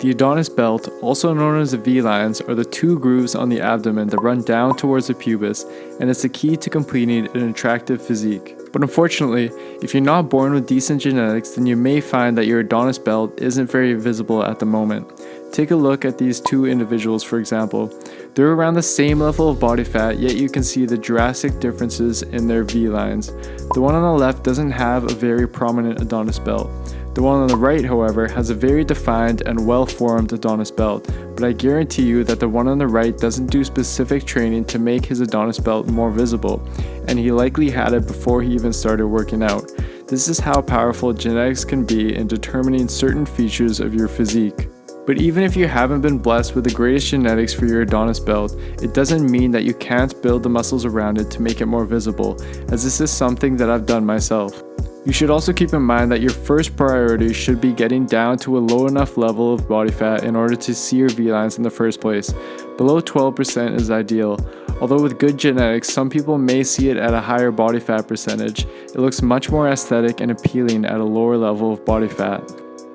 The Adonis Belt, also known as the V-lines, are the two grooves on the abdomen that run down towards the pubis, and it's the key to completing an attractive physique. But unfortunately, if you're not born with decent genetics, then you may find that your Adonis Belt isn't very visible at the moment. Take a look at these two individuals, for example. They're around the same level of body fat, yet you can see the drastic differences in their V-lines. The one on the left doesn't have a very prominent Adonis Belt. The one on the right, however, has a very defined and well-formed Adonis Belt, but I guarantee you that the one on the right doesn't do specific training to make his Adonis Belt more visible, and he likely had it before he even started working out. This is how powerful genetics can be in determining certain features of your physique. But even if you haven't been blessed with the greatest genetics for your Adonis Belt, it doesn't mean that you can't build the muscles around it to make it more visible, as this is something that I've done myself. You should also keep in mind that your first priority should be getting down to a low enough level of body fat in order to see your V-lines in the first place. Below 12% is ideal. Although with good genetics, some people may see it at a higher body fat percentage. It looks much more aesthetic and appealing at a lower level of body fat.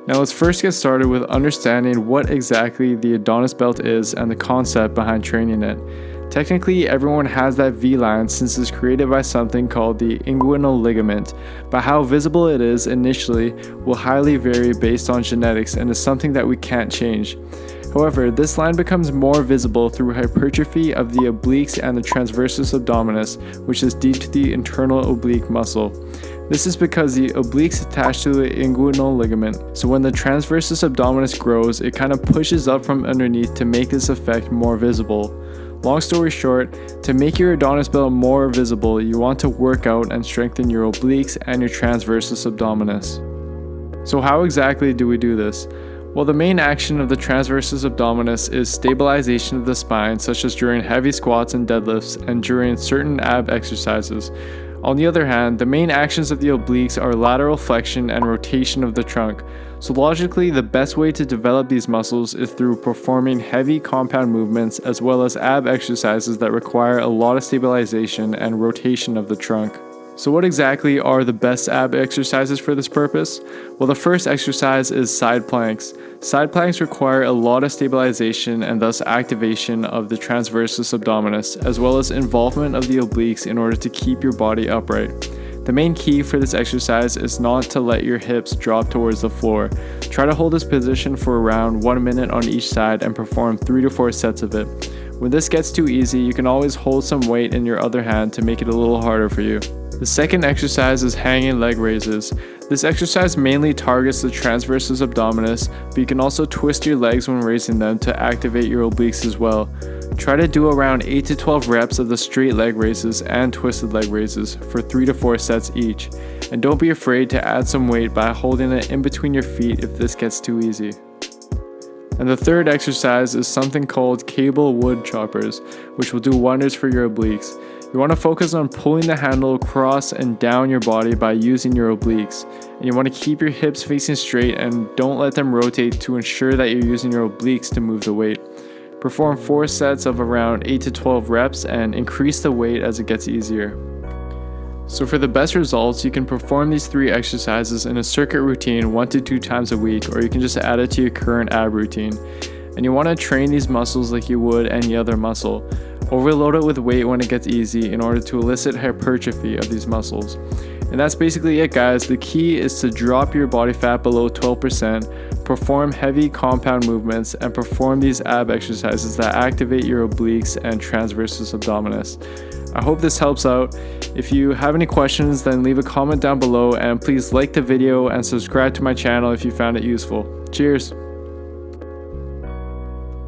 Now let's first get started with understanding what exactly the Adonis Belt is and the concept behind training it. Technically, everyone has that V-line since it's created by something called the inguinal ligament, but how visible it is initially will highly vary based on genetics and is something that we can't change. However, this line becomes more visible through hypertrophy of the obliques and the transversus abdominis, which is deep to the internal oblique muscle. This is because the obliques attach to the inguinal ligament, so when the transversus abdominis grows, it kind of pushes up from underneath to make this effect more visible. Long story short, to make your Adonis Belt more visible, you want to work out and strengthen your obliques and your transversus abdominis. So how exactly do we do this? Well, the main action of the transversus abdominis is stabilization of the spine, such as during heavy squats and deadlifts and during certain ab exercises. On the other hand, the main actions of the obliques are lateral flexion and rotation of the trunk. So logically, the best way to develop these muscles is through performing heavy compound movements as well as ab exercises that require a lot of stabilization and rotation of the trunk. So what exactly are the best ab exercises for this purpose? Well, the first exercise is side planks. Side planks require a lot of stabilization and thus activation of the transversus abdominis, as well as involvement of the obliques in order to keep your body upright. The main key for this exercise is not to let your hips drop towards the floor. Try to hold this position for around 1 minute on each side and perform 3 to 4 sets of it. When this gets too easy, you can always hold some weight in your other hand to make it a little harder for you. The second exercise is hanging leg raises. This exercise mainly targets the transversus abdominis, but you can also twist your legs when raising them to activate your obliques as well. Try to do around 8 to 12 reps of the straight leg raises and twisted leg raises for 3 to 4 sets each. And don't be afraid to add some weight by holding it in between your feet if this gets too easy. And the third exercise is something called cable wood choppers, which will do wonders for your obliques. You want to focus on pulling the handle across and down your body by using your obliques. And you want to keep your hips facing straight and don't let them rotate to ensure that you're using your obliques to move the weight. Perform 4 sets of around 8 to 12 reps and increase the weight as it gets easier. So for the best results, you can perform these 3 exercises in a circuit routine 1 to 2 times a week, or you can just add it to your current ab routine. And you want to train these muscles like you would any other muscle. Overload it with weight when it gets easy in order to elicit hypertrophy of these muscles. And that's basically it, guys. The key is to drop your body fat below 12%, perform heavy compound movements, and perform these ab exercises that activate your obliques and transversus abdominis. I hope this helps out. If you have any questions, then leave a comment down below, and please like the video and subscribe to my channel if you found it useful. Cheers!